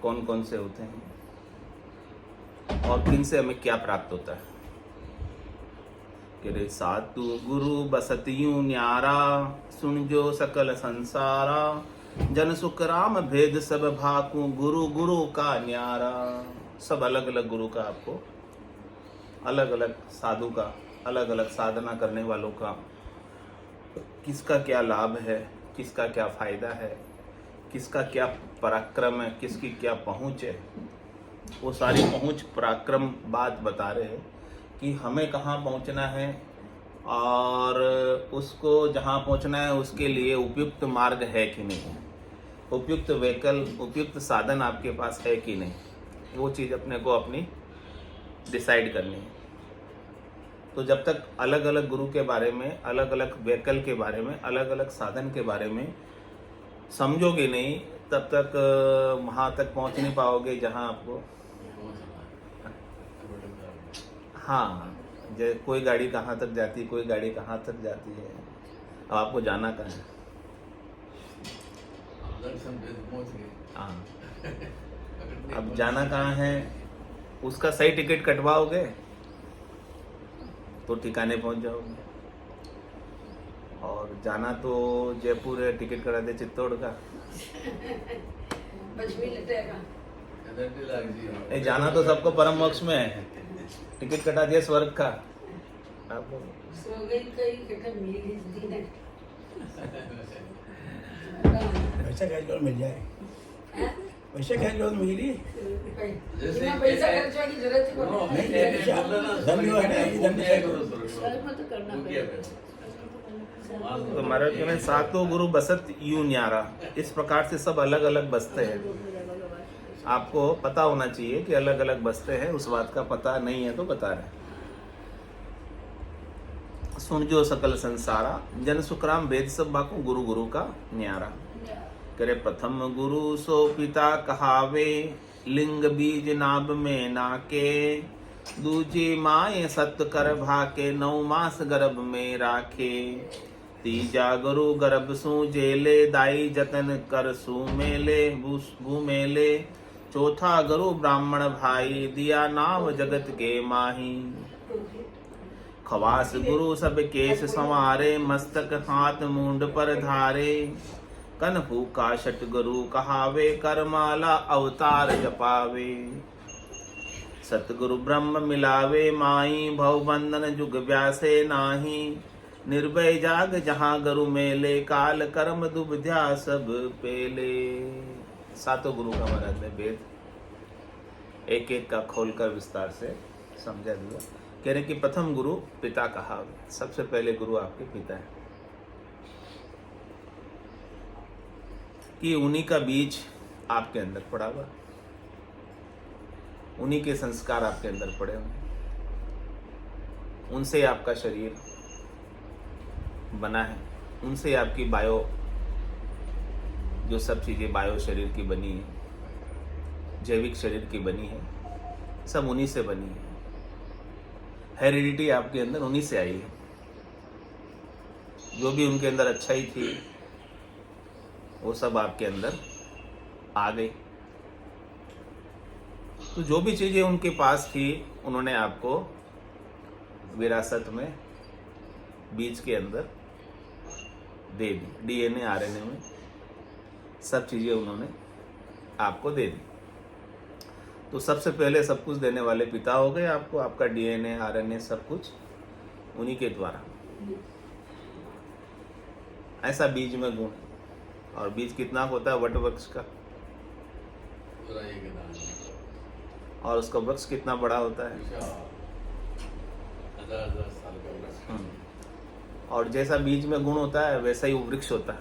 कौन कौन से होते हैं और किन से हमें क्या प्राप्त होता है। कि रे सातु गुरु बसत यूं न्यारा, सुन जो सकल संसारा, जन सुख राम भेद सब भाकू, गुरु गुरु का न्यारा। सब अलग अलग गुरु का आपको, अलग अलग साधु का, अलग अलग साधना करने वालों का किसका क्या लाभ है, किसका क्या फायदा है, किसका क्या पराक्रम है, किसकी क्या पहुंच है, वो सारी पहुंच पराक्रम बात बता रहे हैं कि हमें कहाँ पहुंचना है और उसको जहाँ पहुंचना है उसके लिए उपयुक्त मार्ग है कि नहीं, उपयुक्त व्हीकल, उपयुक्त साधन आपके पास है कि नहीं, वो चीज़ अपने को अपनी डिसाइड करनी है। तो जब तक अलग अलग गुरु के बारे में, अलग अलग व्हीकल के बारे में, अलग अलग साधन के बारे में समझोगे नहीं, तब तक वहाँ तक पहुँच नहीं पाओगे जहाँ आपको। हाँ, कोई गाड़ी कहाँ तक जाती है, कोई गाड़ी कहाँ तक जाती है, अब आपको जाना कहाँ है। हाँ, अब जाना कहाँ है, उसका सही टिकट कटवाओगे तो ठिकाने पहुंच जाओगे। और जाना तो जयपुर है, टिकट करा दे चित्तौड़ का, जाना तो सबको परम मोक्ष में है, टिकट कटा दिया स्वर्ग का। वैसा क्या लोन मिल जाए, वैसे क्या लोन मिल रही पैसा खर्चने की जरूरत तो महाराज कहते हैं सातों गुरु बसत यूं न्यारा, इस प्रकार से सब अलग अलग बसते हैं। आपको पता होना चाहिए कि अलग अलग बसते हैं, उस बात का पता नहीं है तो बता रहे। सुन जो सकल संसारा, जन सुखराम वेद सब बाको, गुरु गुरु का न्यारा। करे प्रथम गुरु सो पिता कहावे, लिंग बीज नाभ में नाके, दूजी माए सत कर भाके, 9 मास गर्भ में राखे। तीजा गुरु गर्भ सू जेले, दाई जतन कर सू मेले भू मेले। चौथा गुरु ब्राह्मण भाई, दिया नाम जगत के माही। खवास गुरु सब केश संवारे, मस्तक हाथ मुंड पर धारे। कनहु काशट गुरु कहावे, करमाला अवतार जपावे। सतगुरु ब्रह्म मिलावे माही, भव बंधन जुग व्यासे नाही। निर्भय जाग जहाँ गुरु मेले, काल कर्म दुबध्या सब पेले। सातों गुरु का महाराज ने वेद एक एक का खोलकर विस्तार से समझा दिया। कह रहे कि प्रथम गुरु पिता कहावे, सबसे पहले गुरु आपके पिता है, कि उन्हीं का बीज आपके अंदर पड़ा हुआ, उन्हीं के संस्कार आपके अंदर पड़े हुए, उनसे आपका शरीर बना है, उनसे आपकी बायो, जो सब चीज़ें बायो शरीर की बनी है, जैविक शरीर की बनी है, सब उन्हीं से बनी है। हेरिडिटी आपके अंदर उन्हीं से आई है। जो भी उनके अंदर अच्छाई थी वो सब आपके अंदर आ गई। तो जो भी चीज़ें उनके पास थी उन्होंने आपको विरासत में बीज के अंदर दे दी। डीएनए आरएनए में सब चीज़ें उन्होंने आपको दे दी। तो सबसे पहले सब कुछ देने वाले पिता हो गए आपको, आपका डीएनए आरएनए सब कुछ उन्हीं के द्वारा। ऐसा बीज में गुण, और बीज कितना होता है वट वृक्ष का, और उसका वृक्ष कितना बड़ा होता है, 1000 साल का वृक्ष। और जैसा बीज में गुण होता है वैसा ही वो वृक्ष होता है।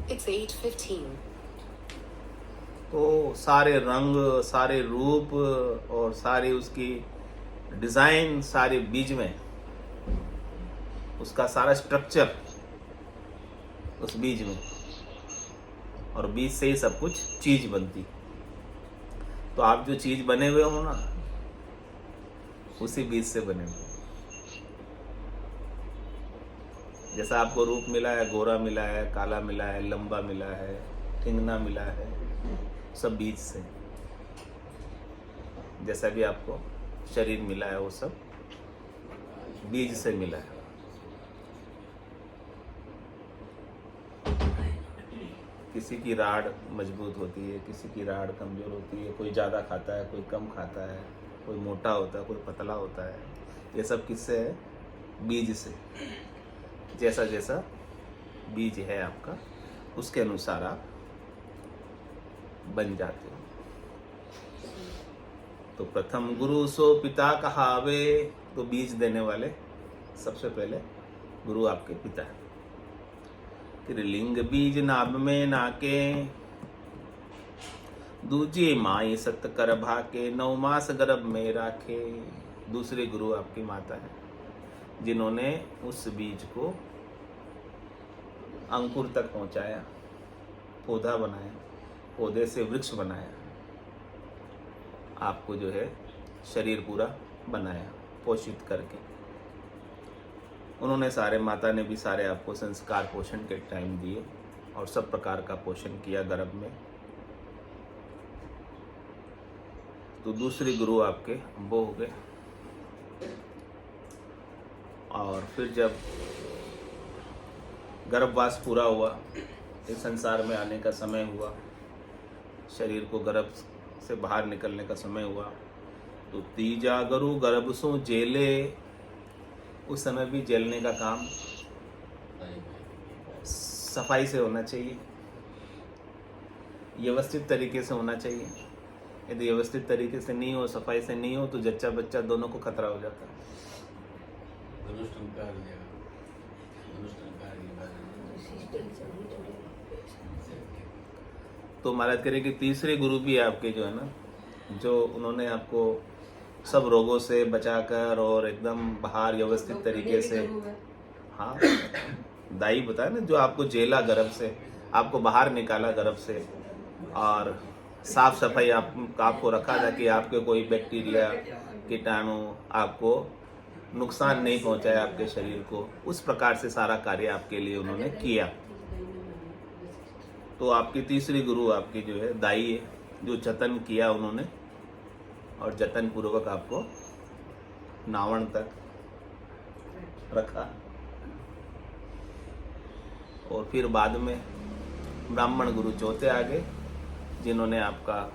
It's 8:15. तो सारे रंग, सारे रूप और सारी उसकी डिजाइन सारे बीज में, उसका सारा स्ट्रक्चर उस बीज में, और बीज से ही सब कुछ चीज बनती। तो आप जो चीज बने हुए हो ना, उसी बीज से बने हुए। जैसा आपको रूप मिला है, गोरा मिला है, काला मिला है, लंबा मिला है, ठिंगना मिला है, सब बीज से। जैसा भी आपको शरीर मिला है वो सब बीज से मिला है। किसी की राड़ मजबूत होती है, किसी की राड़ कमज़ोर होती है, कोई ज़्यादा खाता है, कोई कम खाता है, कोई मोटा होता है, कोई पतला होता है। ये सब किससे है? बीज से। जैसा जैसा बीज है आपका उसके अनुसार आप बन जाते हो। तो प्रथम गुरु सो पिता कहावे, तो बीज देने वाले सबसे पहले गुरु आपके पिता है। फिर लिंग बीज नाभ में नाके, दूजे माई सत कर भाके, 9 मास गर्भ में राखे। दूसरे गुरु आपकी माता है जिन्होंने उस बीज को अंकुर तक पहुंचाया, पौधा बनाया, पौधे से वृक्ष बनाया, आपको जो है शरीर पूरा बनाया पोषित करके। उन्होंने सारे, माता ने भी सारे आपको संस्कार पोषण के टाइम दिए और सब प्रकार का पोषण किया गर्भ में। तो दूसरे गुरु आपके वो हो गए। और फिर जब गर्भवास पूरा हुआ, इस संसार में आने का समय हुआ, शरीर को गर्भ से बाहर निकलने का समय हुआ, तो तीजा गुरु गर्भ सो जेले। उस समय भी जेलने का काम सफाई से होना चाहिए, व्यवस्थित तरीके से होना चाहिए। यदि व्यवस्थित तरीके से नहीं हो, सफाई से नहीं हो, तो जच्चा बच्चा दोनों को खतरा हो जाता है। तो महाराज करें कि तीसरे गुरु भी आपके जो है ना, जो उन्होंने आपको सब रोगों से बचाकर और एकदम बाहर व्यवस्थित तरीके से, हाँ दाई बताया ना, जो आपको जेला गर्भ से, आपको बाहर निकाला गर्भ से, और साफ सफाई आपको रखा था कि आपके कोई बैक्टीरिया कीटाणु आपको नुकसान नहीं पहुंचाए आपके शरीर को। उस प्रकार से सारा कार्य आपके लिए उन्होंने किया। तो आपकी तीसरी गुरु आपकी जो है दाई है, जो जतन किया उन्होंने, और जतन पूर्वक आपको नावण तक रखा। और फिर बाद में ब्राह्मण गुरु चौथे आ गए, जिन्होंने आपका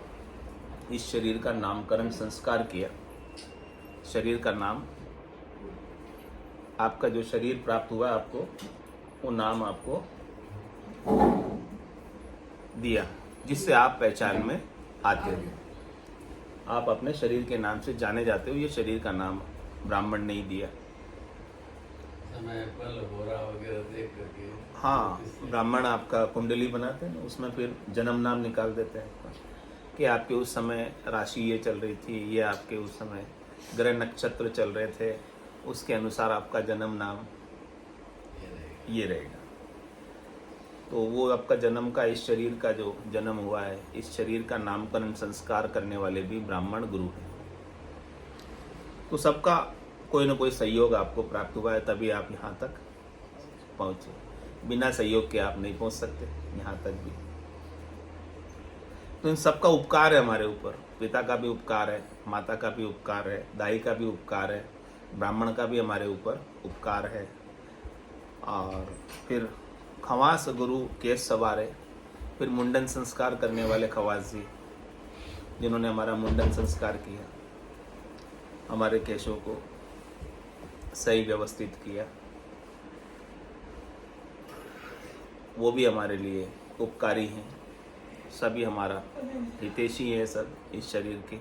इस शरीर का नामकरण संस्कार किया। शरीर का नाम, आपका जो शरीर प्राप्त हुआ आपको, वो नाम आपको दिया, जिससे आप पहचान में आते हो। आप अपने शरीर के नाम से जाने जाते हो। ये शरीर का नाम ब्राह्मण ने ही दिया। हाँ, ब्राह्मण आपका कुंडली बनाते हैं, उसमें फिर जन्म नाम निकाल देते हैं कि आपके उस समय राशि ये चल रही थी, ये आपके उस समय ग्रह नक्षत्र चल रहे थे, उसके अनुसार आपका जन्म नाम ये रहेगा। तो वो आपका जन्म का, इस शरीर का जो जन्म हुआ है, इस शरीर का नामकरण संस्कार करने वाले भी ब्राह्मण गुरु हैं। तो सबका कोई ना कोई सहयोग आपको प्राप्त हुआ है, तभी आप यहाँ तक पहुँचे। बिना सहयोग के आप नहीं पहुँच सकते यहाँ तक भी। तो इन सबका उपकार है हमारे ऊपर। पिता का भी उपकार है, माता का भी उपकार है, दाई का भी उपकार है, ब्राह्मण का भी हमारे ऊपर उपकार है। और फिर खवास गुरु केश सवारे, फिर मुंडन संस्कार करने वाले खवास जी, जिन्होंने हमारा मुंडन संस्कार किया, हमारे केशों को सही व्यवस्थित किया, वो भी हमारे लिए उपकारी हैं। सभी हमारा हितैषी है सब इस शरीर के।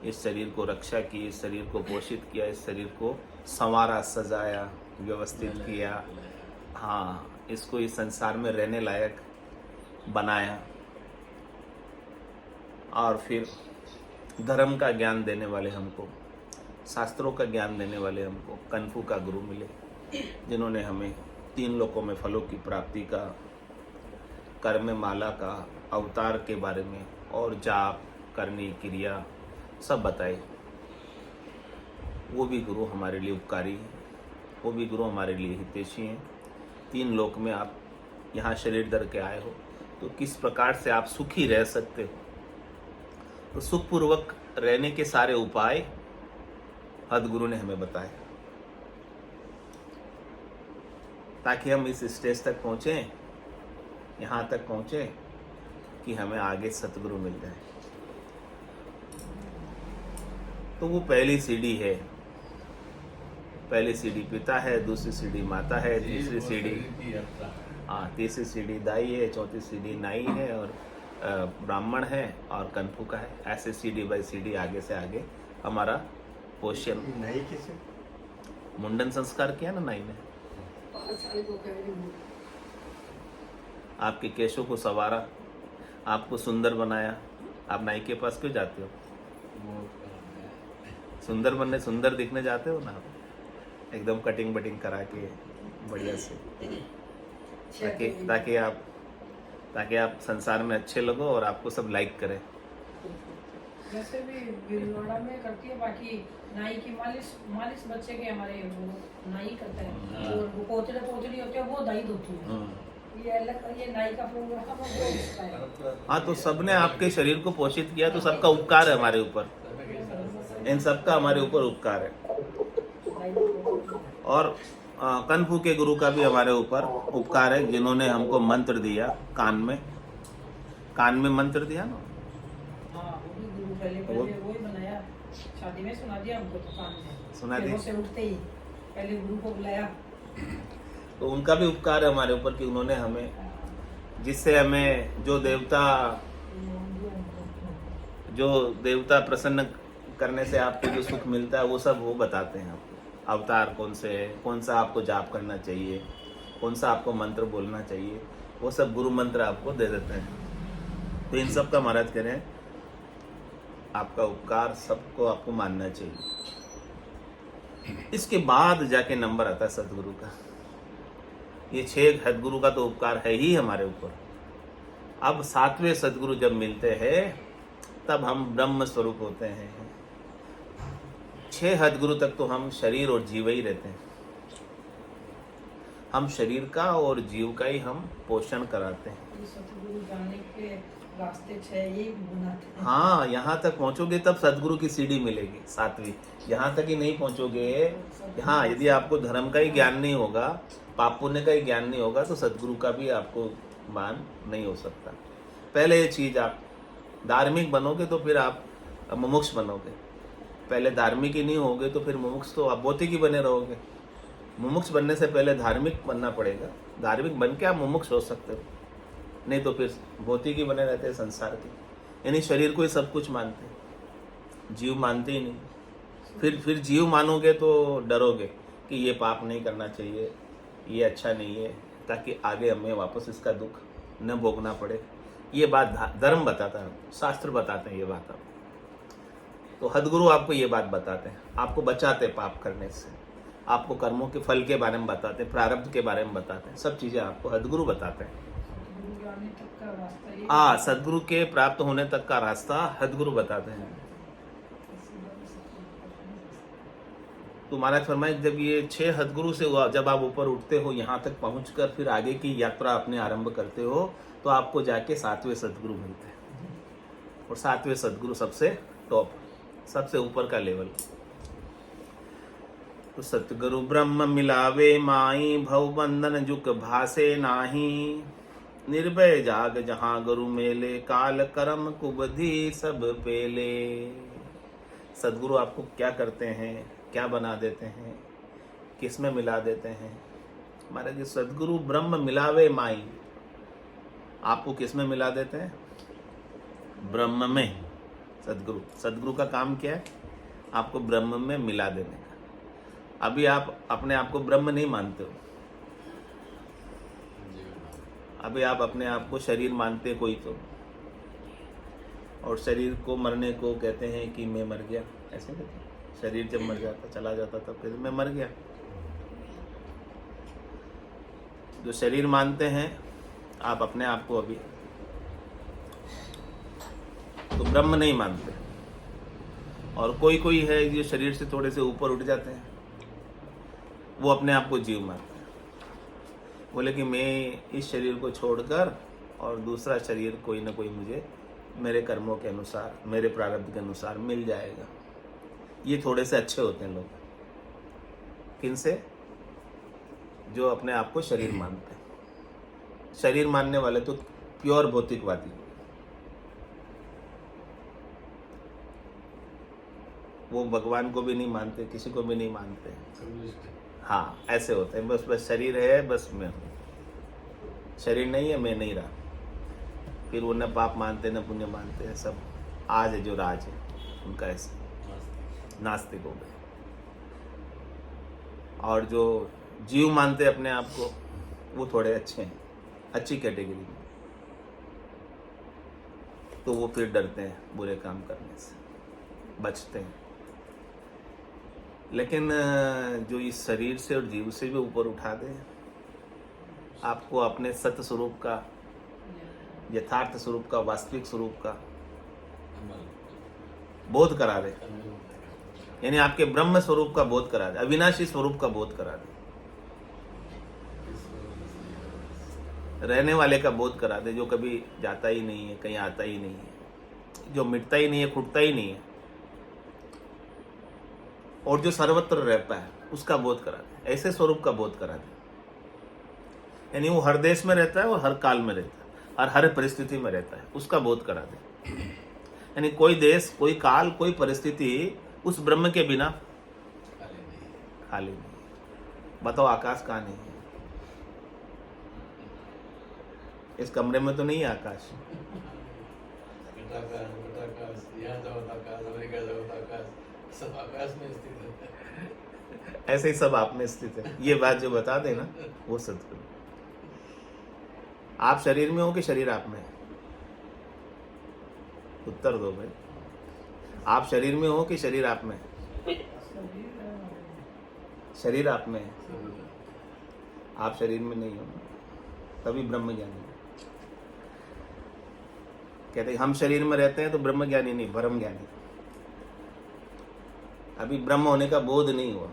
इस शरीर को रक्षा की, इस शरीर को पोषित किया, इस शरीर को संवारा, सजाया, व्यवस्थित किया। हाँ, इसको इस संसार में रहने लायक बनाया। और फिर धर्म का ज्ञान देने वाले हमको, शास्त्रों का ज्ञान देने वाले हमको कनफू का गुरु मिले, जिन्होंने हमें 3 लोकों में फलों की प्राप्ति का, कर्म माला का, अवतार के बारे में और जाप करनी क्रिया सब बताए। वो भी गुरु हमारे लिए उपकारी हैं, वो भी गुरु हमारे लिए हितैषी हैं। 3 लोक में आप यहाँ शरीर धर के आए हो, तो किस प्रकार से आप सुखी रह सकते हो, तो सुखपूर्वक रहने के सारे उपाय सदगुरु ने हमें बताए, ताकि हम इस स्टेज तक पहुँचे, यहाँ तक पहुँचे कि हमें आगे सतगुरु मिल जाए। तो वो पहली सीढ़ी है, पहली सीढ़ी पिता है, दूसरी सीढ़ी माता है, तीसरी सीढ़ी तीसरी सीढ़ी दाई है, चौथी सीढ़ी नाई है, और ब्राह्मण है, और कनपू का है। ऐसे सीढ़ी बाई सीढ़ी आगे से आगे हमारा पोषण। नाई किसे? मुंडन संस्कार किया ना नाई ने, 5 साल को करेंगे। आपके केशों को संवारा, आपको सुंदर बनाया। आप नाई के पास क्यों जाते हो? सुंदर बनने, सुंदर दिखने जाते हो ना आप, एकदम कटिंग बटिंग करा के बढ़िया से, ताकि आप संसार में अच्छे लगो और आपको सब लाइक करें। वैसे भी भीलवाड़ा में करती है, बाकी नाई की मालिश बच्चे के हमारे वो नाई करते हैं, और वो पोतड़ी होते हैं वो दाई धोती है। ये अलग, ये नाई का प्रोग्राम वो इसका है। हाँ, तो सबने आपके शरीर को पोषित किया, तो सबका उपकार है हमारे ऊपर, इन सबका हमारे ऊपर उपकार है। और कनफू के गुरु का भी हमारे ऊपर उपकार है, जिन्होंने हमको मंत्र दिया, कान में मंत्र दिया ना। हाँ, वो भी गुरु पहले वो ही बनाया, शादी में सुना दिया हमको, तो कान में सुना दिया, से उठते ही पहले गुरु को बुलाया। तो उनका भी उपकार है हमारे ऊपर कि उन्होंने हमें, जिससे हमें जो देवता प्रसन्न करने से आपको जो सुख मिलता है, वो सब वो बताते हैं आपको। अवतार कौन से है, कौन सा आपको जाप करना चाहिए, कौन सा आपको मंत्र बोलना चाहिए, वो सब गुरु मंत्र आपको दे देते हैं। तो इन सब का महाराज कह रहे हैं, आपका उपकार सबको आपको मानना चाहिए। इसके बाद जाके नंबर आता है सदगुरु का। ये 6 सदगुरु का तो उपकार है ही हमारे ऊपर। अब 7वें सदगुरु जब मिलते हैं, तब हम ब्रह्म स्वरूप होते हैं। 6 सदगुरु तक तो हम शरीर और जीव ही रहते हैं। हम शरीर का और जीव का ही हम पोषण कराते हैं। सतगुरु जाने के रास्ते 6 यही बनाते हैं। हाँ, यहाँ तक पहुँचोगे तब सदगुरु की सीढ़ी मिलेगी 7वीं। यहाँ तक ही नहीं पहुँचोगे, हाँ, यदि आपको धर्म का ही ज्ञान नहीं होगा, पाप पुण्य का ही ज्ञान नहीं होगा, तो सदगुरु का भी आपको मान नहीं हो सकता। पहले ये चीज़, आप धार्मिक बनोगे तो फिर आप मुमुक्ष बनोगे। पहले धार्मिक ही नहीं होगे तो फिर मुमुक्ष तो आप भौतिक ही बने रहोगे। मुमुक्ष बनने से पहले धार्मिक बनना पड़ेगा, धार्मिक बन के आप मुमुक्ष हो सकते हो, नहीं तो फिर भौतिक ही बने रहते हैं संसार के। यानी शरीर को ही सब कुछ मानते हैं, जीव मानते ही नहीं। फिर जीव मानोगे तो डरोगे कि ये पाप नहीं करना चाहिए, ये अच्छा नहीं है, ताकि आगे हमें वापस इसका दुख न भोगना पड़े। ये बात धर्म बताता है, शास्त्र बताते हैं ये बात। आप तो सद्गुरु आपको ये बात बताते हैं, आपको बचाते हैं पाप करने से, आपको कर्मों के फल के बारे में बताते हैं, प्रारब्ध के बारे में बताते हैं, सब चीज़ें आपको सद्गुरु बताते हैं। हाँ, सद्गुरु के प्राप्त होने तक का रास्ता सद्गुरु बताते हैं। तो महाराज फरमाए, जब ये 6 सद्गुरु से जब आप ऊपर उठते हो, यहाँ तक पहुँचकर फिर आगे की यात्रा अपने आरंभ करते हो, तो आपको जाके 7वें सद्गुरु मिलते हैं। और 7वें सद्गुरु सबसे टॉप, सबसे ऊपर का लेवल। तो सतगुरु ब्रह्म मिलावे माई, भव बंधन जुक भासे नाही। निर्भय जाग जहां गुरु मेले, काल कर्म कुबधि सब पेले। सदगुरु आपको क्या करते हैं, क्या बना देते हैं, किस में मिला देते हैं? महाराज जी, सदगुरु ब्रह्म मिलावे माई, आपको किस में मिला देते हैं? ब्रह्म में। सदगुरु का काम क्या है? आपको ब्रह्म में मिला देने का। अभी आप अपने आप को ब्रह्म नहीं मानते हो, अभी आप अपने आप को शरीर मानते कोई तो, और शरीर को मरने को कहते हैं कि मैं मर गया, ऐसे कहते हैं। शरीर जब मर जाता, चला जाता, तब कहते मैं मर गया। जो शरीर मानते हैं आप अपने आप को अभी, तो ब्रह्म नहीं मानते। और कोई है जो शरीर से थोड़े से ऊपर उठ जाते हैं, वो अपने आप को जीव मानते हैं। बोले कि मैं इस शरीर को छोड़कर और दूसरा शरीर कोई ना कोई मुझे मेरे कर्मों के अनुसार, मेरे प्रारब्ध के अनुसार मिल जाएगा। ये थोड़े से अच्छे होते हैं लोग। किनसे? जो अपने आप को शरीर मानते हैं। शरीर मानने वाले तो प्योर भौतिकवादी, वो भगवान को भी नहीं मानते, किसी को भी नहीं मानते। हाँ, ऐसे होते हैं। बस शरीर है, बस मैं हूँ, शरीर नहीं है, मैं नहीं रहा। फिर वो न पाप मानते न पुण्य मानते हैं, सब आज है जो राज है उनका, ऐसे नास्तिक हो गए। और जो जीव मानते हैं अपने आप को, वो थोड़े अच्छे हैं, अच्छी कैटेगरी में। तो वो फिर डरते हैं बुरे काम करने से, बचते हैं। लेकिन जो इस शरीर से और जीव से भी ऊपर उठा दे, आपको अपने सत्य स्वरूप का, यथार्थ स्वरूप का, वास्तविक स्वरूप का बोध करा दे, यानी आपके ब्रह्म स्वरूप का बोध करा दे, अविनाशी स्वरूप का बोध करा दे, रहने वाले का बोध करा दे, जो कभी जाता ही नहीं है, कहीं आता ही नहीं है, जो मिटता ही नहीं है, फूटता ही नहीं है, और जो सर्वत्र रहता है, उसका बोध करा दे, ऐसे स्वरूप का बोध करा दे। यानी वो हर देश में रहता है और हर काल में रहता है और हर परिस्थिति में रहता है, उसका बोध करा दे। यानी कोई देश, कोई काल, कोई परिस्थिति उस ब्रह्म के बिना खाली नहीं। बताओ आकाश कहाँ नहीं है? इस कमरे में तो नहीं है आकाश। सब आकाश में स्थित है। ऐसे ही सब आप में स्थित है। ये बात जो बता देना, वो सत्य। आप शरीर में हो कि शरीर आप में है? उत्तर दो भाई। आप शरीर में हो कि शरीर आप में है? शरीर आप में है, आप शरीर में नहीं हो, तभी ब्रह्म ज्ञानी। कहते हम शरीर में रहते हैं तो ब्रह्म ज्ञानी नहीं, भ्रम ज्ञानी। अभी ब्रह्म होने का बोध नहीं हुआ,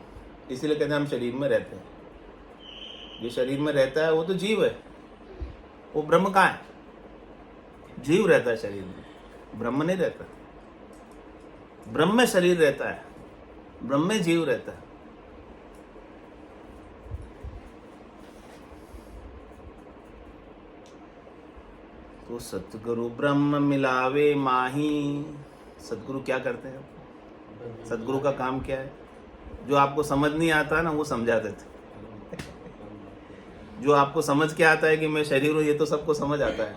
इसीलिए कहते हैं हम शरीर में रहते हैं। जो शरीर में रहता है वो तो जीव है, वो ब्रह्म कहाँ है? जीव रहता है शरीर में, ब्रह्म नहीं रहता। ब्रह्म में शरीर रहता है, ब्रह्म में जीव रहता है। तो सतगुरु ब्रह्म मिलावे माही। सतगुरु क्या करते हैं? सतगुरु का काम क्या है? जो आपको समझ नहीं आता ना, वो समझा देते। जो आपको समझ के आता है कि मैं शरीर हूं, ये तो सबको समझ आता है।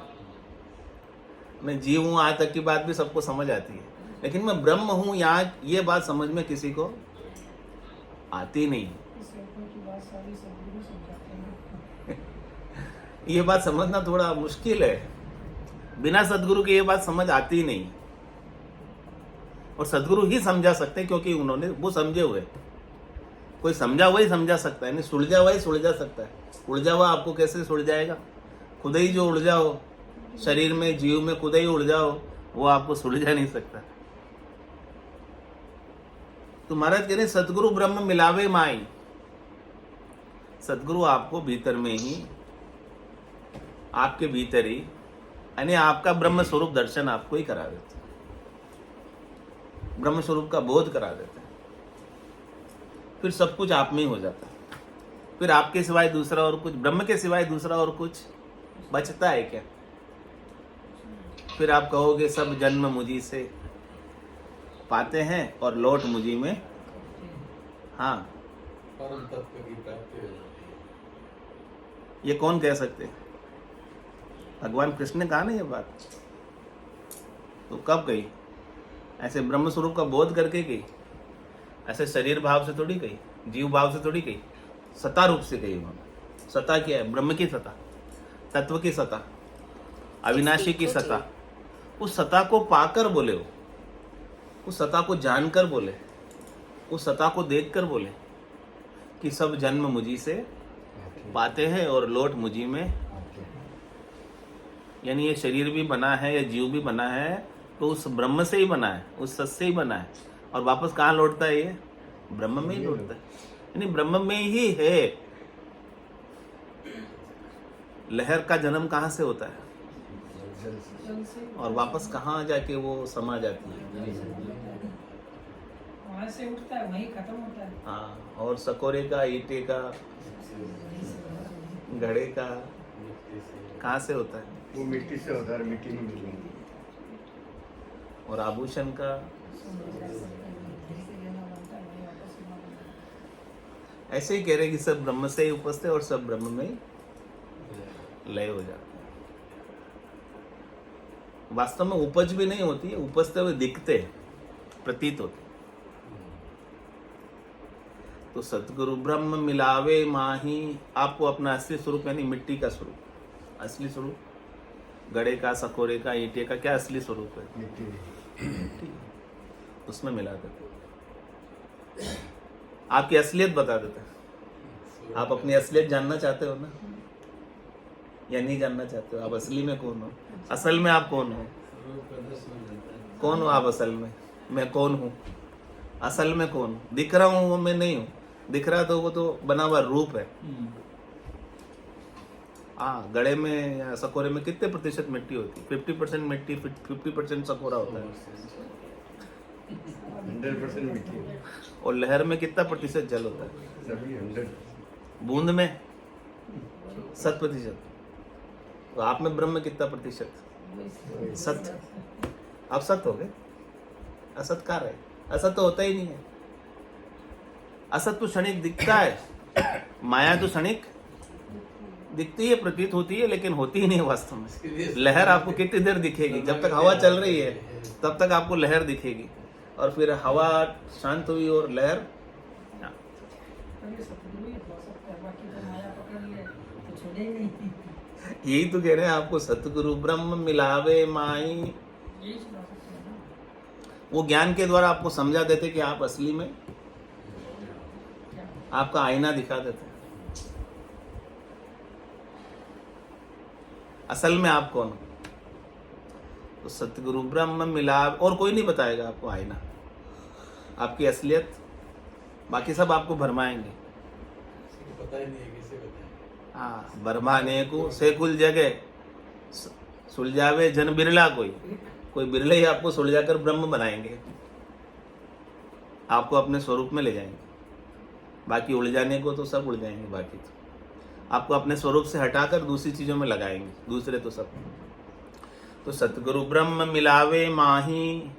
मैं जीव हूं, आज तक की बात भी सबको समझ आती है, लेकिन मैं ब्रह्म हूं, यहाँ ये बात समझ में किसी को आती नहीं। ये बात समझना थोड़ा मुश्किल है। बिना सदगुरु के ये बात समझ आती नहीं, और सदगुरु ही समझा सकते हैं, क्योंकि उन्होंने वो समझे हुए। कोई समझा हुआ ही समझा सकता है, नहीं सुलझा हुआ ही सुलझा सकता है। उलझा हुआ आपको कैसे सुलझाएगा? खुद ही जो उलझा हो, शरीर में, जीव में खुद ही उलझा हो, वो आपको सुलझा नहीं सकता। तो महाराज कह रहे सतगुरु ब्रह्म मिलावे माई। सतगुरु आपको भीतर में ही, आपके भीतर ही, यानी आपका ब्रह्म स्वरूप दर्शन आपको ही करा देते, ब्रह्म स्वरूप का बोध करा देते हैं। फिर सब कुछ आप में ही हो जाता है। फिर आपके सिवाय दूसरा और कुछ, ब्रह्म के सिवाय दूसरा और कुछ बचता है क्या? फिर आप कहोगे सब जन्म मुझी से पाते हैं और लौट मुझी में। हाँ, परम तत्व की प्राप्ति हो जाती है। ये कौन कह सकते हैं? भगवान कृष्ण ने कहा ना ये बात। तो कब कही? ऐसे ब्रह्म स्वरूप का बोध करके कही, ऐसे शरीर भाव से थोड़ी कही, जीव भाव से थोड़ी कही, सत्ता रूप से कही उन्होंने। सत्ता क्या है? ब्रह्म की सत्ता, तत्व की सत्ता, अविनाशी की सत्ता। उस सत्ता को पाकर बोले हो, उस सत्ता को जानकर बोले, उस सत्ता को देखकर बोले कि सब जन्म मुझी से पाते हैं और लौट मुझी में। यानी ये शरीर भी बना है या जीव भी बना है तो उस ब्रह्म से ही बना है, उस सत्य से ही बना है, और वापस कहाँ लौटता है? ये ब्रह्म में ही लौटता है। यानी ब्रह्म में ही है। लहर का जन्म कहाँ से होता है? जल से और वापस कहाँ जाके वो समा जाती है। वहाँ से उठता है वहीं खत्म होता है। हाँ, और सकोरे का, ईंटे का, घड़े का कहाँ से होता है, वो मिट्टी से होता है, मिट्टी में मिल जाती और आभूषण का ऐसे ही कह रहे कि सब ब्रह्म से ही उपस्थित है और सब ब्रह्म में ही लय हो जाते हैं। वास्तव में उपज भी नहीं होती है, उपजते हुए दिखते हैं, प्रतीत होते हैं। तो सतगुरु ब्रह्म मिलावे माही, आपको अपना असली स्वरूप यानी मिट्टी का स्वरूप, असली स्वरूप गड़े का, सकोरे का, ईंटे का क्या असली स्वरूप है, मिट्टी। उसमें मिला देते, आपकी असलियत बता देते हैं। आप अपनी असलियत जानना चाहते हो ना, या नहीं जानना चाहते हो? आप असली में कौन हो, असल में आप कौन हो, कौन हो आप असल में? मैं कौन हूँ, असल में कौन हूँ? दिख रहा हूँ वो मैं नहीं हूँ, दिख रहा तो वो तो बना हुआ रूप है। हाँ, गड़े में या सकोरे में कितने प्रतिशत मिट्टी होती है? 50% मिट्टी, 50% सकोरा होता है। 100% मिट्टी, और लहर में कितना प्रतिशत जल होता है? सभी 100। बूंद में 7%। तो आप में ब्रह्म कितना प्रतिशत? सत। आप सत हो गए, असत कहाँ रहे? असत तो होता ही नहीं है। असत तो क्षणिक दिखता है, माया तो क्षणिक दिखती है, प्रतीत होती है, लेकिन होती ही नहीं है वास्तव में। लहर आपको कितनी देर दिखेगी? जब तक हवा चल रही है तब तक आपको लहर दिखेगी, और फिर हवा शांत हुई और लहर। सतगुरु ही हो सकता है, बाकी तो माया पकड़ ले तो छोड़े ही नहीं। यही तो कह रहे हैं आपको, सतगुरु ब्रह्म मिलावे माई। यही सुना सकते हैं ना। वो ज्ञान के द्वारा आपको समझा देते कि आप असली में, आपका आईना दिखा देते हैं असल में आप कौन हो। तो सतगुरु ब्रह्म मिला, और कोई नहीं बताएगा आपको आईना, आपकी असलियत। बाकी सब आपको भरमाएंगे। किसी को पता ही नहीं है, किसे बताएं। हाँ, भरमाने को से कुल जगह सुलझावे जन बिरला, कोई बिरले ही आपको सुलझाकर ब्रह्म बनाएंगे, आपको अपने स्वरूप में ले जाएंगे। बाकी उलझाने को तो सब उलझाएंगे, बाकी तो आपको अपने स्वरूप से हटाकर दूसरी चीजों में लगाएंगे, दूसरे तो सब। तो सतगुरु ब्रह्म मिलावे माही,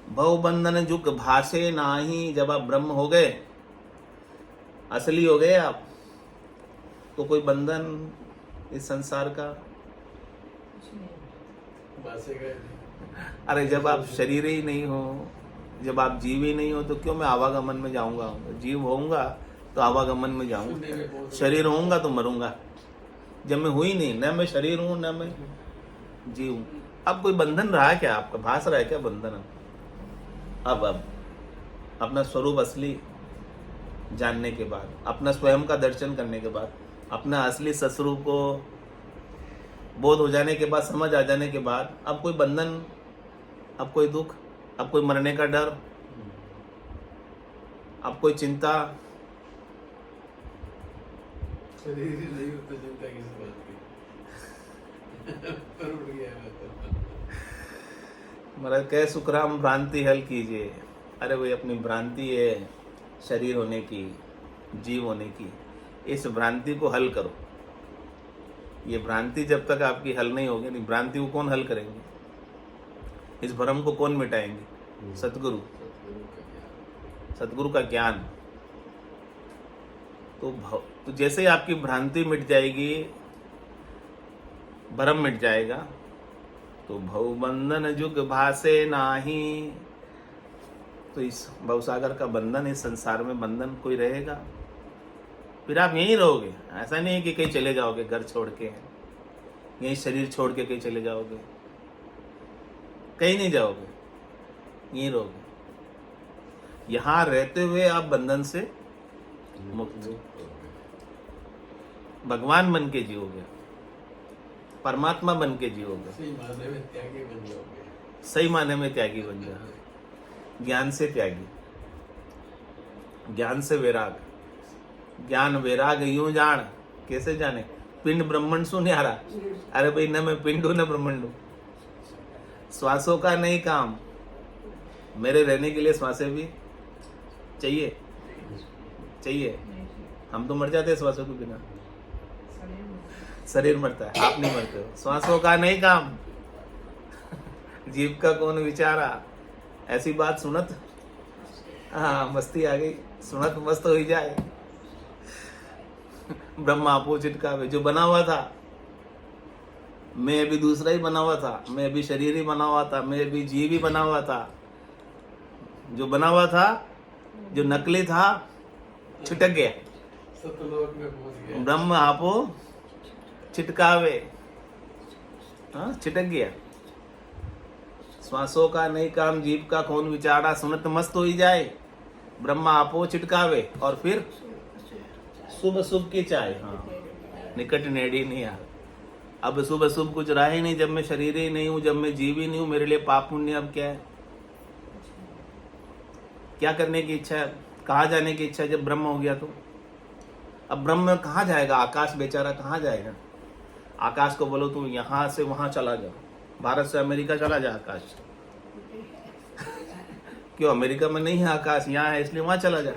भव बंधन जुग भाषे नाही। जब आप ब्रह्म हो गए, असली हो गए आप, तो कोई बंधन इस संसार का, कुछ नहीं। बासे गए नहीं। अरे जब आप शरीर ही नहीं हो, जब आप जीव ही नहीं हो, तो क्यों मैं आवागमन में जाऊंगा? जीव होऊंगा तो आवागमन में जाऊंगा, शरीर होऊंगा तो मरूंगा। जब मैं हुई नहीं, न मैं शरीर हूं न मैं जीव हूं, अब कोई बंधन रहा क्या आपका? भास रहा है क्या बंधन? अब अपना स्वरूप असली जानने के बाद, अपना स्वयं का दर्शन करने के बाद, अपना असली सस्वरूप को बोध हो जाने के बाद, समझ आ जाने के बाद, अब कोई बंधन, अब कोई दुख, अब कोई मरने का डर, अब कोई चिंता। शरीर ही नहीं होता, चिंता किस बात की? पर उड़ गया मैं तो। महाराज कह सुखराम भ्रांति हल कीजिए। अरे वही अपनी भ्रांति है शरीर होने की, जीव होने की, इस भ्रांति को हल करो। ये भ्रांति जब तक आपकी हल नहीं होगी, नहीं, भ्रांति को कौन हल करेंगे? इस भ्रम को कौन मिटाएंगे? सतगुरु, सतगुरु का ज्ञान। तो जैसे ही आपकी भ्रांति मिट जाएगी, भ्रम मिट जाएगा, तो भवबंधन जुग भासे नाही। तो इस भवसागर का बंधन, इस संसार में बंधन कोई रहेगा? फिर आप यहीं रहोगे। ऐसा नहीं है कि कहीं चले जाओगे घर छोड़ के, यहीं शरीर छोड़ के कहीं चले जाओगे, कहीं नहीं जाओगे, यहीं रहोगे। यहां रहते हुए आप बंधन से मुक्त, भगवान बन के जियोगे, परमात्मा बन के जियोगे, सही मायने में त्यागी बन जाओगे। सही मायने में त्यागी बन जाओगे। ज्ञान से त्यागी, ज्ञान से वैराग। ज्ञान वैराग यूं जान, कैसे जाने? पिंड ब्रह्मंड सु न्यारा। अरे भाई, न मैं पिंड हूं न ब्रह्मंड हूं, श्वासों का नहीं काम, मेरे रहने के लिए श्वासें भी चाहिए। हम तो मर जाते हैं श्वासों के बिना, शरीर मरता है, आप नहीं मरते हो। श्वासों का नहीं काम, जीव का कौन विचारा। ऐसी बात सुनत, हाँ मस्ती आ गई, सुनत मस्त हो ही जाए। ब्रह्मा आपो चिटकावे, जो बना हुआ था मैं भी दूसरा ही बना हुआ था, मैं भी शरीर ही बना हुआ था, मैं भी जीव ही बना हुआ था। जो बना हुआ था, जो नकली था, छिटक गया। सतलोक में पहुंच गया। ब्रह्म आपो चिटकावे, हाँ छिटक गया। श्वासों का नहीं काम, जीव का कौन विचारा, सुनत मस्त हो ही जाए। ब्रह्मा आपो चिटकावे, और फिर शुभ शुभ की चाय, हाँ निकट नेड़ी नहीं आ। अब शुभ शुभ कुछ रहा ही नहीं, जब मैं शरीर ही नहीं हूं, जब मैं जीव ही नहीं हूं, मेरे लिए पाप पुण्य अब क्या है? क्या करने की इच्छा है, कहाँ जाने की इच्छा है जब ब्रह्म हो गया तो? अब ब्रह्म कहाँ जाएगा? आकाश बेचारा कहाँ जाएगा? आकाश को बोलो तू यहाँ से वहां चला जा, भारत से अमेरिका चला जा आकाश। क्यों? अमेरिका में नहीं है आकाश, यहाँ है इसलिए वहां चला जा।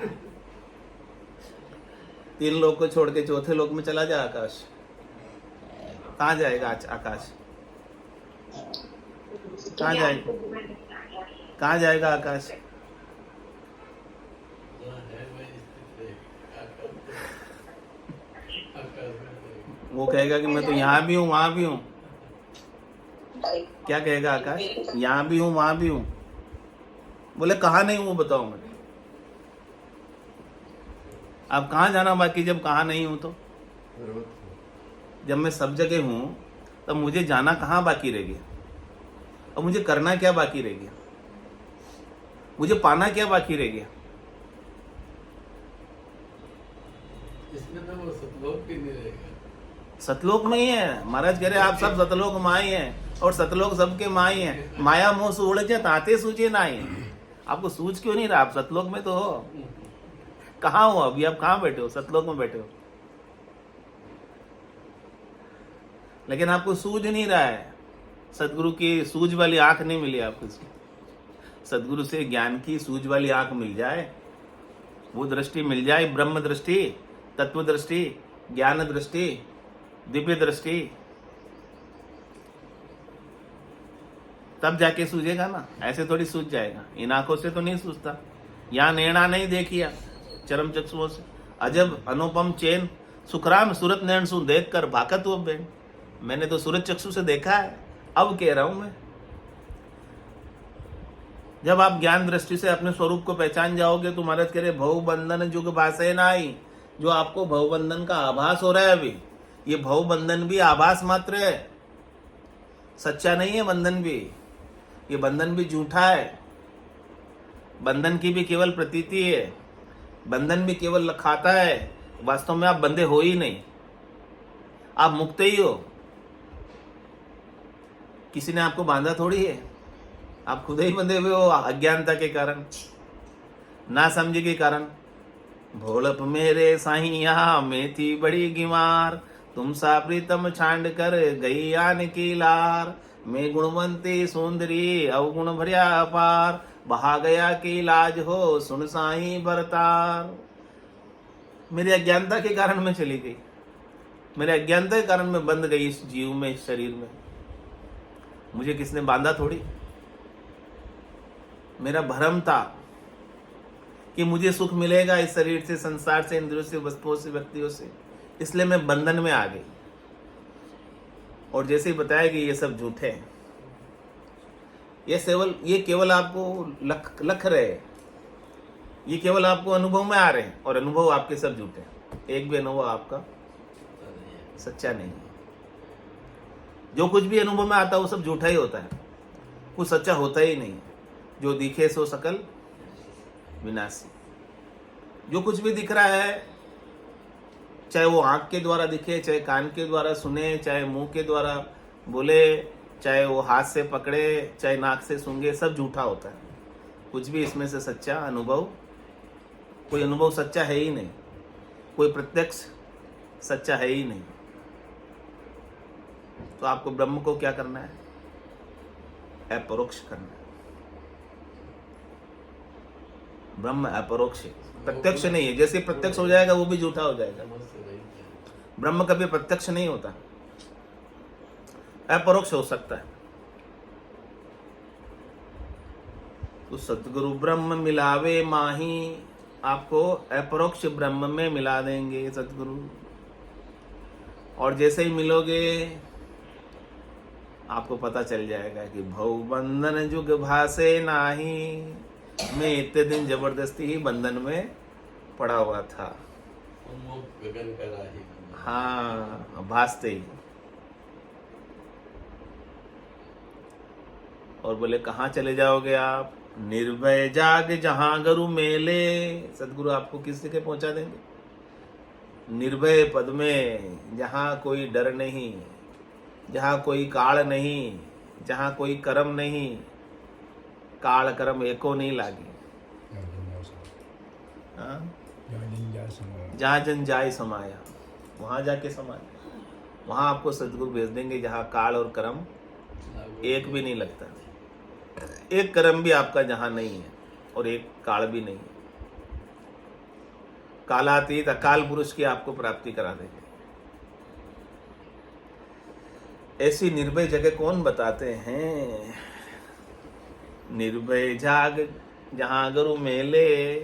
3 लोग को छोड़ के 4थे लोक में चला जा आकाश। कहाँ जाएगा आकाश? कहाँ जाएगा? कहाँ जाएगा आकाश? जहाँ है वहीं स्थित है। आकाश में वो कहेगा कि मैं तो यहाँ भी हूँ वहां भी हूँ। क्या कहेगा आकाश? यहाँ भी हूँ वहां भी हूँ। बोले कहाँ नहीं हूँ बताओ मैं। अब कहाँ जाना बाकी जब कहाँ नहीं हूँ तो? जब मैं सब जगह हूँ तब मुझे जाना कहाँ बाकी रह गया? अब मुझे करना क्या बाकी रह गया? मुझे पाना क्या बाकी रह गया? इसमें तो वो सतलोक भी नहीं रहेगा। सतलोक में ही है। महाराज कह रहे आप सब सतलोक माई हैं, और सतलोक सबके माई हैं। माया मोह सूझे ताते सूझे नाई। आपको सूझ क्यों नहीं रहा? आप सतलोक में तो हो। कहाँ हो अभी? आप कहाँ बैठे हो? सतलोक में बैठे हो, लेकिन आपको सूझ नहीं रहा है। सदगुरु की सूझ वाली आंख नहीं मिली आपको। सदगुरु से ज्ञान की सूझ वाली आंख मिल जाए, वो दृष्टि मिल जाए, ब्रह्म दृष्टि, तत्व दृष्टि, ज्ञान दृष्टि, दिव्य दृष्टि, तब जाके सूझेगा ना। ऐसे थोड़ी सूझ जाएगा, इन आंखों से तो नहीं सूझता। यहाँ नैना नहीं देखिया चरम चक्षुओं से, अजब अनुपम चैन सुखराम सूरत नैन सु देख कर भाकत वो बेन। मैंने तो सूरज चक्षु से देखा है, अब कह रहा हूं मैं। जब आप ज्ञान दृष्टि से अपने स्वरूप को पहचान जाओगे तो महाराज कह रहे भव बंधन जुग भाषे ना आई। जो आपको भव बंधन का आभास हो रहा है अभी, ये भव बंधन भी आभास मात्र है, सच्चा नहीं है बंधन भी। ये बंधन भी झूठा है, बंधन की भी केवल प्रतीति है, बंधन भी केवल लखाता है। वास्तव में आप बंधे हो ही नहीं, आप मुक्त ही हो। किसी ने आपको बांधा थोड़ी है, आप खुद ही बंधे हुए हो अज्ञानता के कारण, ना समझे के कारण। भोलप मेरे साहिया में थी बड़ी गिमार, तुम सा प्रीतम छांड कर गई आन की लार। मैं गुणवंती सुंदरी अवगुण भरिया अपार, बहा गया की लाज हो सुन साई बरतार। मेरी अज्ञानता के कारण मैं चली गई, मेरे अज्ञानता के कारण मैं बंध गई इस जीव में, इस शरीर में। मुझे किसने बांधा थोड़ी, मेरा भ्रम था कि मुझे सुख मिलेगा इस शरीर से, संसार से, इंद्रियों से, वस्तुओं से, व्यक्तियों से, इसलिए मैं बंधन में आ गई। और जैसे ही बताया कि ये सब झूठे हैं, ये केवल आपको लख रहे हैं, ये केवल आपको अनुभव में आ रहे हैं, और अनुभव आपके सब झूठे हैं। एक भी अनुभव आपका सच्चा नहीं है। जो कुछ भी अनुभव में आता है वो सब झूठा ही होता है, कुछ सच्चा होता ही नहीं। जो दिखे सो सकल विनाशी। जो कुछ भी दिख रहा है, चाहे वो आंख के द्वारा दिखे, चाहे कान के द्वारा सुने, चाहे मुंह के द्वारा बोले, चाहे वो हाथ से पकड़े, चाहे नाक से सूंघे, सब झूठा होता है। कुछ भी इसमें से सच्चा अनुभव, कोई अनुभव सच्चा है ही नहीं, कोई प्रत्यक्ष सच्चा है ही नहीं। तो आपको ब्रह्म को क्या करना है? अपरोक्ष करना। ब्रह्म अपरोक्ष है, प्रत्यक्ष नहीं है। जैसे प्रत्यक्ष हो जाएगा वो भी झूठा हो जाएगा। ब्रह्म कभी प्रत्यक्ष नहीं होता, अपरोक्ष हो सकता है। तो सतगुरु ब्रह्म मिलावे माही, आपको अपरोक्ष ब्रह्म में मिला देंगे सतगुरु। और जैसे ही मिलोगे आपको पता चल जाएगा कि भव बंधन जुग भासे नाही, मैं इतने दिन जबरदस्ती ही बंधन में पड़ा हुआ था। गगन का राही। हाँ, भासते ही। और बोले कहाँ चले जाओगे आप? निर्भय जाग जहां गुरु मेले, सदगुरु आपको किस जगह पहुंचा देंगे? निर्भय पद में, जहां कोई डर नहीं, जहां कोई काल नहीं, जहां कोई कर्म नहीं, काल कर्म एको नहीं लागी। हाँ? जहाँ जन जाए समाया, वहां जाके समाया। वहां आपको सदगुरु भेज देंगे जहां काल और कर्म एक भी नहीं लगता। एक कर्म भी आपका जहां नहीं है और एक काल भी नहीं है। कालातीत अकाल पुरुष की आपको प्राप्ति करा देंगे। ऐसी निर्भय जगह कौन बताते हैं? निर्भय जाग जहां गुरु मेले,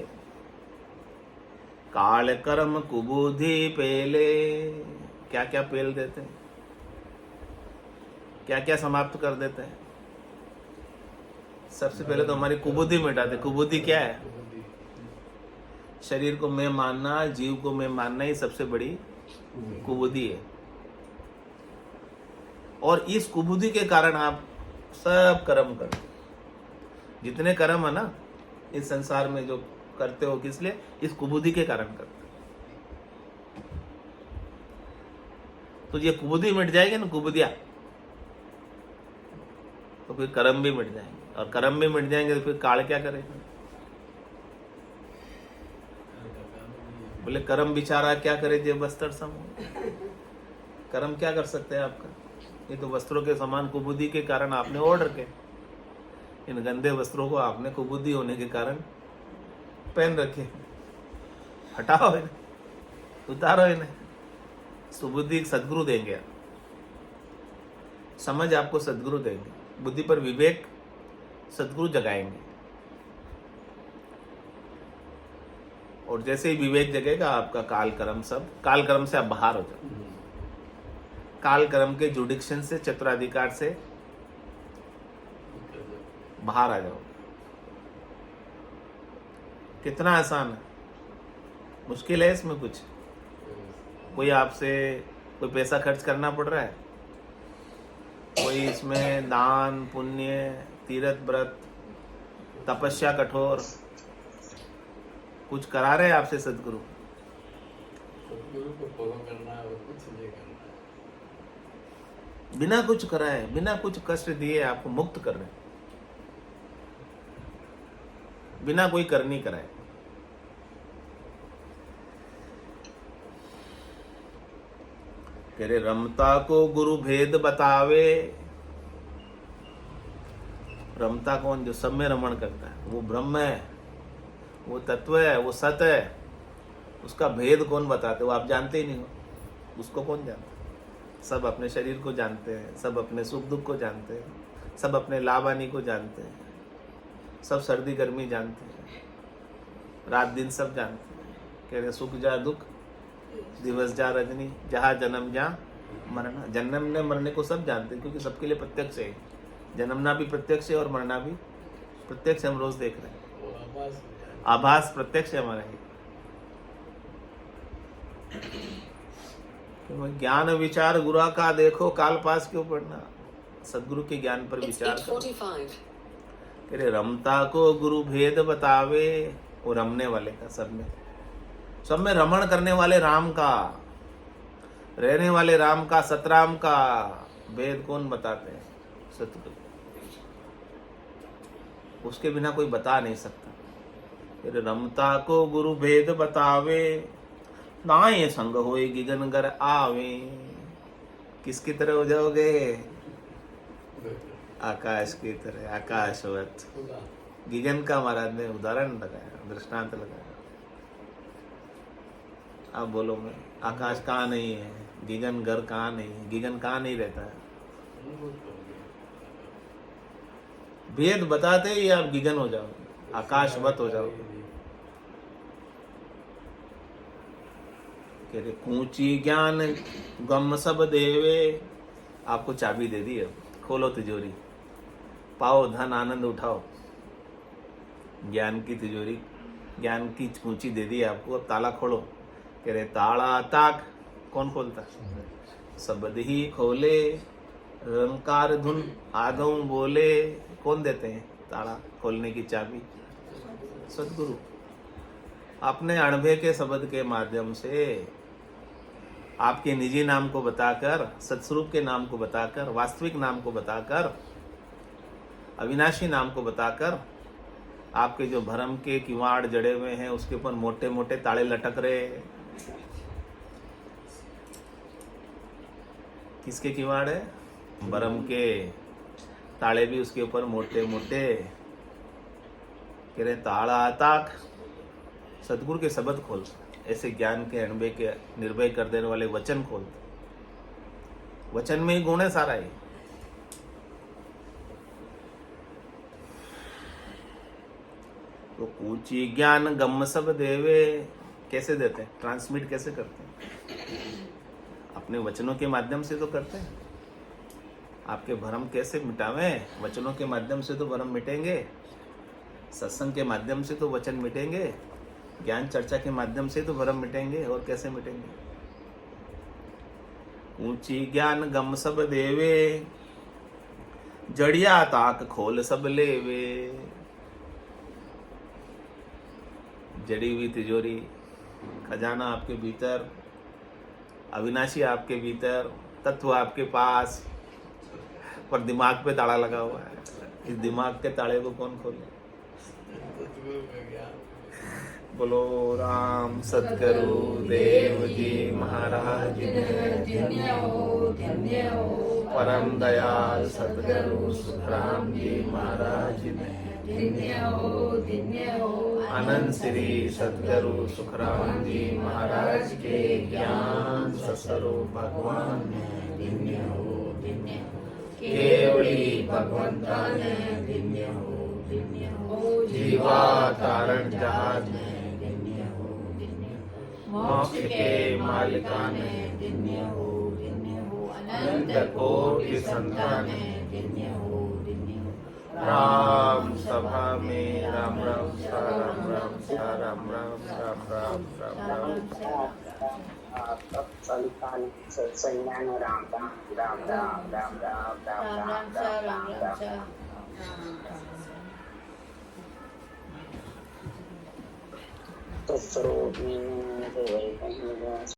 काल कर्म कुबुद्धि पेले। क्या क्या पेल देते हैं, क्या क्या समाप्त कर देते हैं। सबसे पहले तो हमारी कुबुद्धि मिटाते। कुबुद्धि क्या है? शरीर को मैं मानना, जीव को मैं मानना ही सबसे बड़ी कुबुद्धि है। और इस कुबुद्धि के कारण आप सब कर्म करते, जितने कर्म है ना इस संसार में जो करते हो, किस लिए? इस कुबुद्धि के कारण करते। तो ये कुबुद्धि मिट जाएगी ना, कुबुद्धियां, तो फिर कर्म भी मिट जाएंगे। और कर्म भी मिट जाएंगे तो फिर काल क्या करेगा? बोले कर्म बिचारा क्या करे जे बस्तर समूह। कर्म क्या कर सकते हैं आपका? ये तो वस्त्रों के समान कुबुद्धि के कारण आपने ओढ़ रखे। इन गंदे वस्त्रों को आपने कुबुद्धि होने के कारण पहन रखे। हटाओ इन्हें, उतारो इन्हें। सुबुद्धि सदगुरु देंगे, समझ आपको सदगुरु देंगे, बुद्धि पर विवेक सदगुरु जगाएंगे। और जैसे ही विवेक जगेगा आपका काल कर्म, सब काल कर्म से आप बाहर हो जाओ। काल कर्म के जुडिक्शन से, चतुराधिकार से बाहर आ जाओ। कितना आसान है, मुश्किल है इसमें कुछ? कोई आपसे कोई पैसा खर्च करना पड़ रहा है? कोई इसमें दान पुण्य, तीर्थ व्रत, तपस्या कठोर कुछ करा रहे हैं आपसे सदगुरु? सदगुरु को फॉलो करना है और कुछ नहीं करना। बिना कुछ कराए, बिना कुछ कष्ट दिए आपको मुक्त कर रहे, बिना कोई करनी कराए। कह रहे रमता को गुरु भेद बतावे। रमता कौन? जो सब में रमण करता है, वो ब्रह्म है, वो तत्व है, वो सत है। उसका भेद कौन बताते? वो आप जानते ही नहीं हो। उसको कौन जानता? सब अपने शरीर को जानते हैं, सब अपने सुख दुख को जानते हैं, सब अपने लाभ हानि को जानते हैं, सब सर्दी गर्मी जानते हैं, रात दिन सब जानते हैं। कह रहे सुख जा दुख, दिवस जा रजनी, जहाँ जन्म जा मरना। जन्मने मरने को सब जानते हैं, क्योंकि सबके लिए प्रत्यक्ष है। जन्मना भी प्रत्यक्ष है और मरना भी प्रत्यक्ष। हम रोज देख रहे हैं, आभास प्रत्यक्ष है हमारा। ज्ञान विचार गुरु का देखो, काल पास क्यों पढ़ना? सदगुरु के ज्ञान पर विचार करो। कह रहे रमता को गुरु भेद बतावे। वो रमने वाले का, सब में रमण करने वाले राम का, रहने वाले राम का, सतराम का भेद कौन बताते हैं? सतगुरु। उसके बिना कोई बता नहीं सकता। फिर रमता को गुरु भेद बतावे, नाये संग होए गिगन गर आवे। किसकी तरह हो जाओगे? आकाश की तरह आकाशवत खुदा गिगन का महाराज ने उदाहरण लगाया, दृष्टांत लगाया। आप बोलो मैं आकाश कहाँ नहीं है, गिगन घर कहाँ नहीं है, गिगन कहाँ नहीं रहता है। अनुभव करोगे। भेद बताते ही आप गिगन हो जाओ, आकाशवत हो जाओ। कह रहे कूची ज्ञान गम सब देवे, आपको चाबी दे दी, अब खोलो तिजोरी, पाओ धन आनंद उठाओ। ज्ञान की तिजोरी, ज्ञान की कूची दे दी आपको, अब ताला खोलो। कह रहे ताला ताक, कौन खोलता? शब्द ही खोले, रंकार धुन आगऊ बोले, कौन देते हैं ताला खोलने की चाबी? सदगुरु। अपने अणभे के शब्द के माध्यम से आपके निजी नाम को बताकर, सत्स्वरूप के नाम को बताकर, वास्तविक नाम को बताकर, अविनाशी नाम को बताकर, आपके जो भरम के किवाड़ जड़े हुए हैं उसके ऊपर मोटे मोटे ताले लटक रहे। किसके किवाड़ है? भरम के ताले भी उसके ऊपर मोटे मोटे। कह रहे ताला ताक, सदगुरु के शब्द खोल, ऐसे ज्ञान के अणबे के निर्भय कर देने वाले वचन खोल। वचन में ही गुण है सारा ही। तो ऊंची ज्ञान गम सब देवे, कैसे देते हैं? ट्रांसमिट कैसे करते हैं? अपने वचनों के माध्यम से तो करते हैं। आपके भ्रम कैसे मिटावें? वचनों के माध्यम से तो भ्रम मिटेंगे, सत्संग के माध्यम से तो वचन मिटेंगे, ज्ञान चर्चा के माध्यम से तो भ्रम मिटेंगे, और कैसे मिटेंगे? ऊंची ज्ञान गम सब देवे, जड़िया ताक खोल सब लेवे। जड़ी हुई तिजोरी, खजाना आपके भीतर, अविनाशी आपके भीतर, तत्व आपके पास, पर दिमाग पे ताला लगा हुआ है। इस दिमाग के ताले को कौन खोले? सतगुरु का ज्ञान। बोलो राम सतगुरु देव जी महाराज धन्य हो, धन्य हो। परम दयाल सतगुरु सुखराम जी महाराज ने, धन्य हो, धन्य हो। अनंत श्री सतगुरु सुखराम जी महाराज के ज्ञान स्वरूप भगवान ने, धन्य हो, धन्य हो। केवली भगवंता ने, धन्य हो, धन्य हो। जीवा तारण जहाज ने, धन्य हो, धन्य हो। मोक्ष के मालिका ने, धन्य हो, धन्य हो। अनंत कोटि संतान ने, धन्य हो, धन्य हो। राम सभा में राम राम सा राम राम सा राम राम राम राम राम राम। सलिकान सत्संज्ञान राम राम राम राम राम राम राम राम राम राम तो स्वरूप में